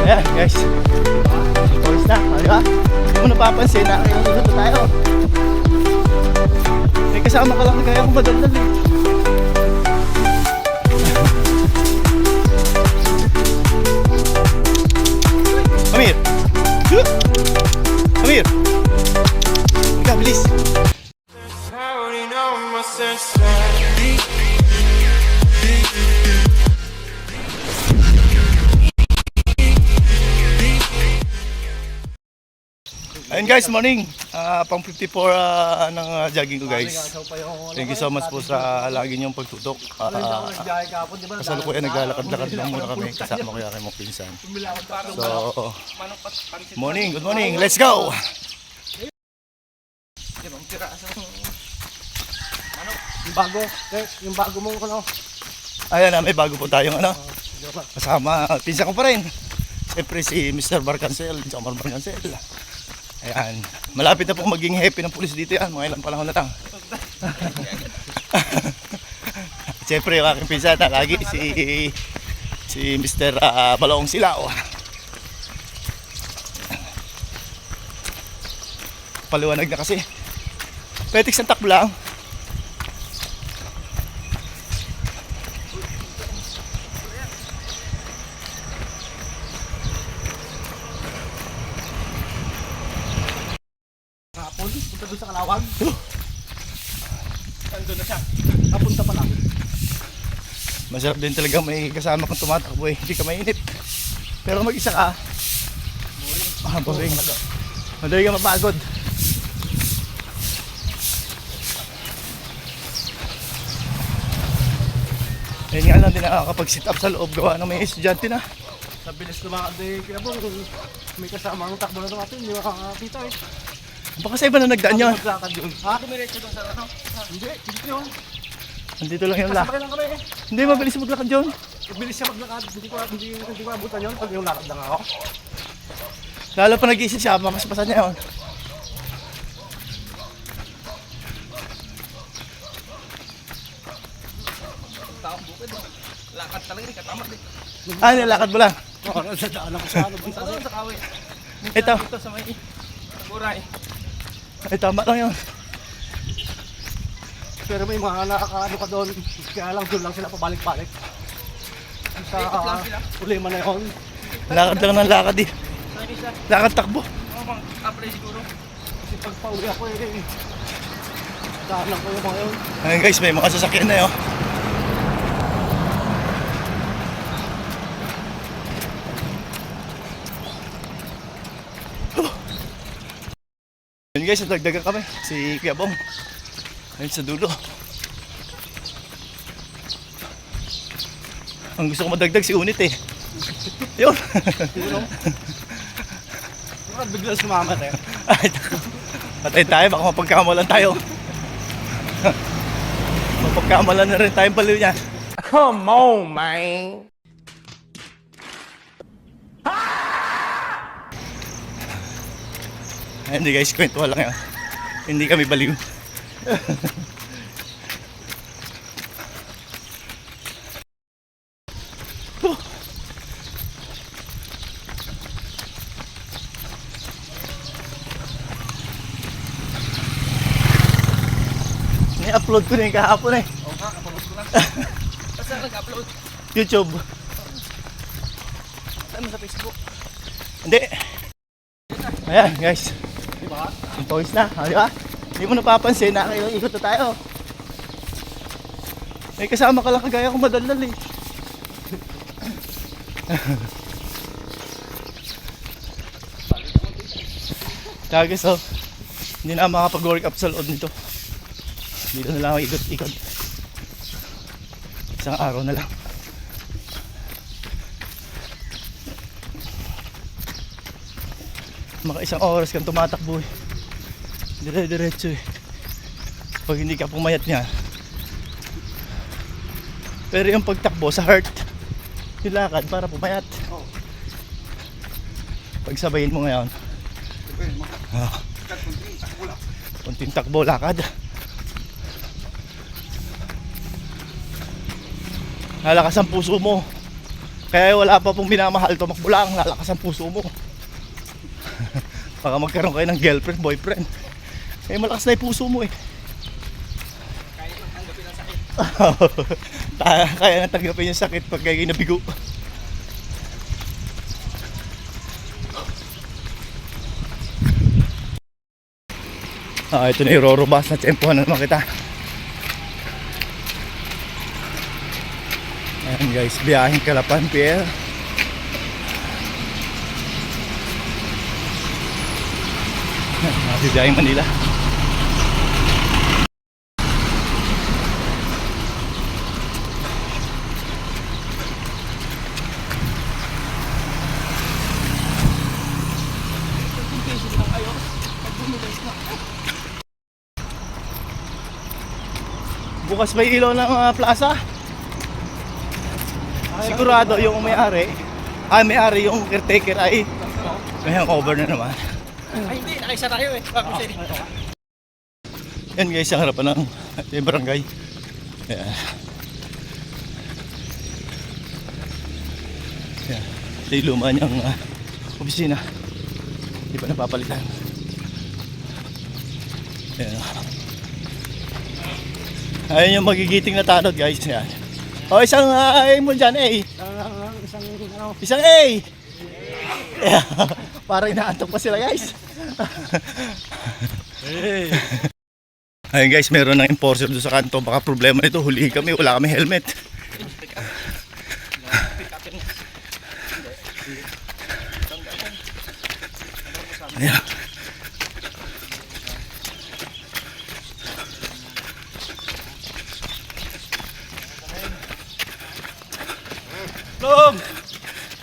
Ayan guys, pawis na, di ba? Hindi mo napapansin na ikot na tayo. May kasama ka lang, kaya akong madaldal eh. Amir! Amir! Ika, bilis! Ayun guys, morning. Pang 54 ng jogging ko guys. Thank you so much po sa lagi niyong pagtutok. Kasalukuyan naglalakad-lakad lang muna kami kasama ko yung mga pinsan. So, morning, good morning. Let's go! Yung bago mong ano. Ayan na, may bago po tayong ano. Kasama, pinsan ko pa rin. Siyempre si Mr. Barcancel, Jomar Barcancel. Ayan, malapit na pong maging happy ng pulis dito yan, mga ilang panahon na lang. Siyempre yung aking pinsan na lagi si Mr. Balaong Silao. Paliwanag na kasi. Petiks ang takbo lang. Punta doon sa Kalawag. Nandun na siya. Napunta pa lang. Masarap din talaga may kasama kang tumatakbo eh. Hindi ka mainit. Pero mag-isa ka. Boring. Madali ka mapagod. Ayun nga lang din nakakapag-sit up sa loob gawa ng may estudyante na. Sa bilis lumakad eh. Kaya po, may kasama ang takbo na natin. Hindi makakakita eh. Baka sa iba na nagdaan yun. Maglakad yun. Ha? Dumiretso doon sa ano? Hindi, dito yun. Nandito lang yung lakad. Kasama lang kami eh. Hindi, mabilis maglakad yun. Bilis siya maglakad. Hindi ko abutan yun. Pag yung lakad lang ako. Lalo pa nag-iisip siya, makaspasan niya yun. Taong bukid. Lakad talaga rin. Katama din. Nilakad mo lang. Oo, sa daan ako sa ano. Sa doon sa kawi. Ito. Ito sa may Buray. Ay, tama lang yun. Pero may mga nakakaano ka doon. Kaya lang doon lang sila pabalik-balik. Sa ulima na yun. Lakad lang ng lakad eh. Lakad takbo. Apply siguro. Kasi pag pauwi ako eh. Daanan ko yung mga yun. Ayun guys, may mga sasakyan na yun. Ayun guys, nagdagan kami. Si Kuya Bong. Ayun sa dulo. Ang gusto ko madagdag si Unit eh. Yun. Bakit bigla sumamat eh? Ay, patay tayo, baka mapagkamalan tayo. Mapagkamalan na rin tayong baliw niya. Come on, man! Ay, hindi guys, kwento lang yan. Hindi kami baliw. Ni-upload ko na yung kahapon eh. Oo nga, upload ko lang. Saan nag-upload? YouTube. Saan mo sa Facebook? Hindi. Ayan guys. Diba? Yung pawis na, di ba? Hindi mo napapansin na ikot na tayo. May kasama ka lang kagaya akong madaldal eh. Kaya guys oh, hindi na makapag-work up sa loob nito. Dito na lang ako ikot-ikot. Isang araw na lang. Maka isang oras kang tumatakbo eh. Dire-diretso eh. Pag hindi ka pumayat niya. Pero yung pagtakbo sa heart, yung lakad para pumayat. Pagsabayin mo ngayon. Kunting takbo, lakad. Lalakas ang puso mo. Kaya wala pa pong minamahal, tumakbo lang, lalakas ang puso mo. Baka magkaroon kayo ng girlfriend, boyfriend. Eh malakas na yung puso mo eh. Kaya nang tanggapin yung sakit pag kayo nabigo. Ito na yung Rorobas na tsempohan na naman kita. Ayan guys, biyaheng Calapan Pier. Biyaheng Manila. Bukas pa yung ilaw ng plaza. Sigurado yung may-ari, yung caretaker ay may hangover na naman. Ay hindi, nakaisa tayo eh. Yan guys, ang harapan ng barangay. Yan. Yan. Ito yung luma niyang opisina. Hindi pa napapalitan. Yan. Ayun yung magigiting na tanod guys. Yan. O isang A mo dyan, A. Isang A. Yeah. Parang inaantok pa sila guys. Hey. Ayun guys, meron ng enforcer doon sa kanto. Baka problema nito, huli kami, wala kami helmet. Ayan.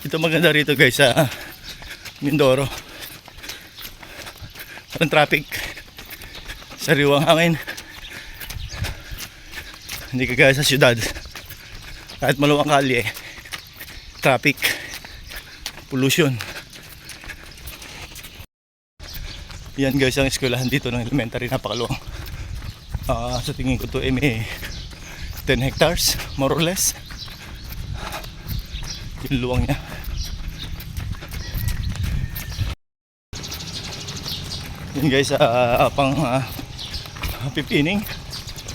Ito maganda rito guys sa Mindoro. Walang traffic, sariwang hangin, hindi kagaya sa syudad. Kahit maluwang kalye, traffic, pollution. Yan guys ang eskwelahan dito ng elementary, napakaluwang. Sa tingin ko to may 10 hectares more or less yung luwang niya. Yan guys, pang 5th inning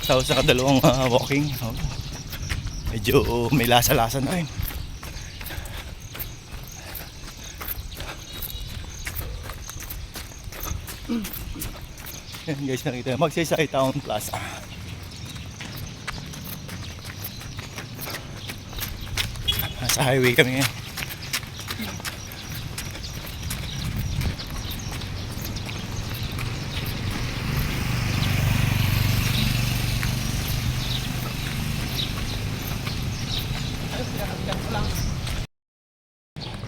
sa kadalawang walking. Medyo may lasa-lasa na rin. Yan guys, nakita Magsaysay Town Plaza. Nasa highway kami ngayon.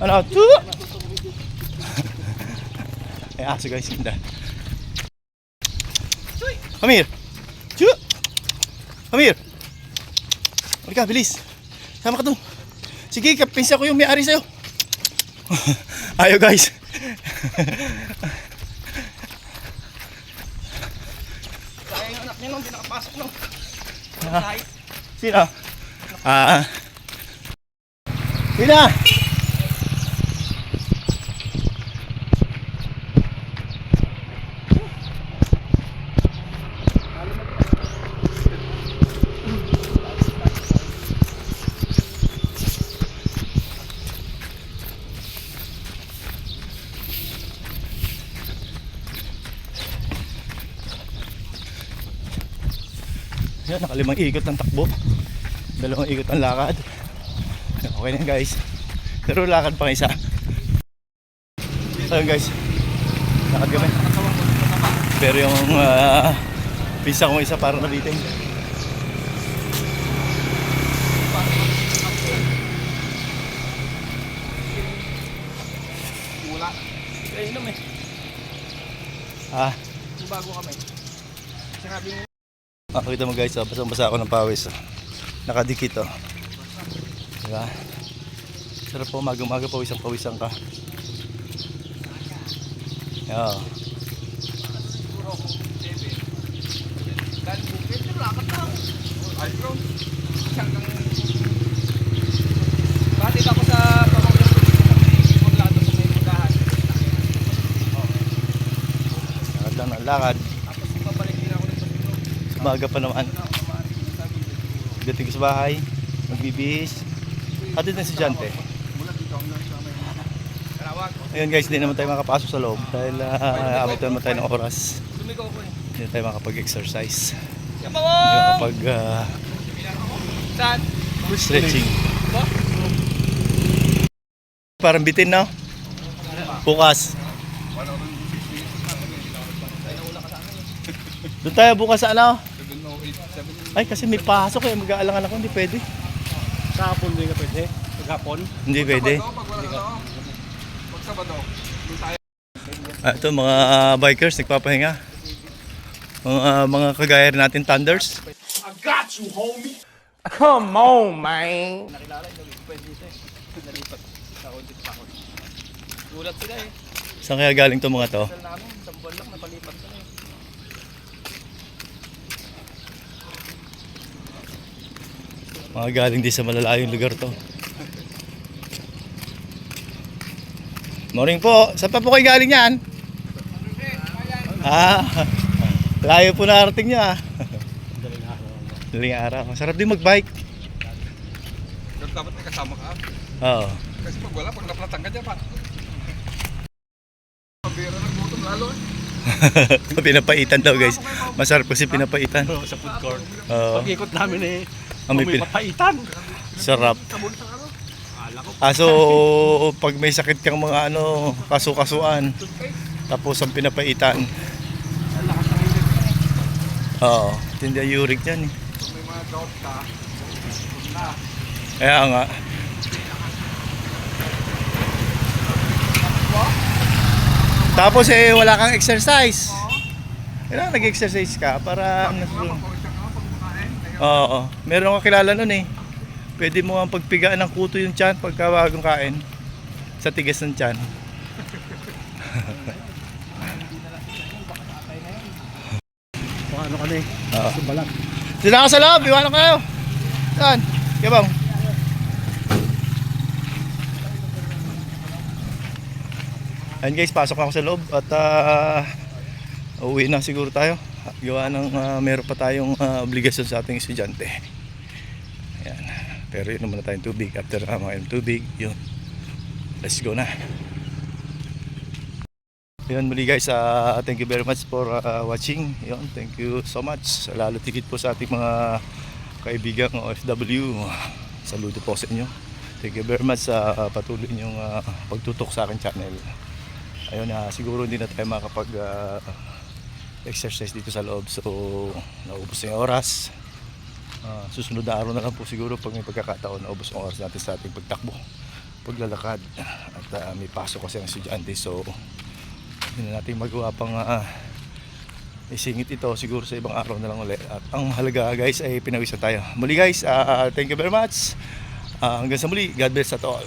Ano? Ay aso guys, ganda. Come here. Come here. Halika, bilis. Sama ka doon. Sige, kapinsa ko yung may-ari sa'yo. Ayaw guys. Kaya yung anak niya nung pinakapasok nung. Sino? Sino? Yan, nakalimang ikot ng takbo, 2 ikot ng lakad. Okay na guys, pero lakad pang isa. Ayun guys, lakad kami, pero yung pisa kong isa parang nabiting. Wala. Kaya inom eh. Yung bago kami. Sinabi mo. Kita mo guys, basang-basa ako ng pawis. Nakadikit oh. Diba? Sarap po, umaga-umaga pawisang-pawisan ka. Yeah. Bakit ako sa lakad-lakad. Tapos babalik din ako nito. Umaga pa naman. Dating ko sa bahay, magbibihis. Hatid ng estudyante. Mula dito hanggang sa may Karawag. Ayun guys, hindi naman tayo makapasok sa loob dahil abot naman tayo ng oras. Lumigaw ko eh. Hindi tayo makapag-exercise. Yan Hindi makapag Saan? stretching. Ba? Parang bitin na. Bukas. Doon tayo bukas sa ano? Ay, kasi may pasok eh. Mag-aalangan ako. Hindi pwede. Sa hapon din ka pwede. Maghapon. Hindi pwede. Pag Sabado. Ito mga bikers nagpapahinga. Mga kagaya rin natin Thunders. Come on, man. Nakilala yung gawin ko pwede dito eh. Nalipat. Sa konti pa ako. Gulat sila eh. Saan kaya galing to mga to? Sal namin, isang buwan lang napalipat ko na eh. Mga galing din sa malalayong lugar to. Morning po. Saan pa po kayo galing yan? Layo po narating niya. Daling araw. Sarap din magbike. Pero dapat may kasama ka. Oo. Kasi pag wala, pag naplatang ka dyan pa. Pabira ng gutom lalo eh. Pinapaitan daw guys. Masarap kasi pinapaitan. Sa food court. Oo. Pag-ikot namin eh. May May papaitan. Sarap. So pag may sakit kang mga ano, kasu-kasuan, tapos ang pinapaitan. Oo. Tindi uric yan eh. Kung may mga doubt ka, Kaya nga. Tapos eh wala kang exercise. Kailangan nag-exercise ka para Oo. Meron akong kilala nun eh. Pwede mo ang pagpigaan ng kuto yung tiyan pagka bagong kain. Sa tigas ng tiyan. Ano ka na eh. Oo. Balat. Sila ka sa loob, iwanan kayo. Saan? Yabang. Ayun guys, pasok na ako sa loob at uuwi na siguro tayo. Gawa ng meron pa tayong obligasyon sa ating estudyante. Ayan. Pero yun naman na tayong tubig. After mga tubig, yun. Let's go na. Yun muli guys, thank you very much for watching. Yun, thank you so much. Lalo tigit po sa ating mga kaibigang OFW. Saludo po sa inyo. Thank you very much sa patuloy niyong pagtutok sa aking channel. Ayun na, siguro hindi na tayo makapag exercise dito sa loob. So, naubos na yung oras. Susunod na araw na lang po siguro pag may pagkakataon, naubos ang oras natin sa ating pagtakbo, paglalakad. At may pasok kasi ang estudyante. So, hindi na natin magawa pang isingit ito siguro sa ibang araw na lang ulit. At ang mahalaga guys ay pinawisan tayo. Muli guys, thank you very much. Hanggang sa muli, God bless at all.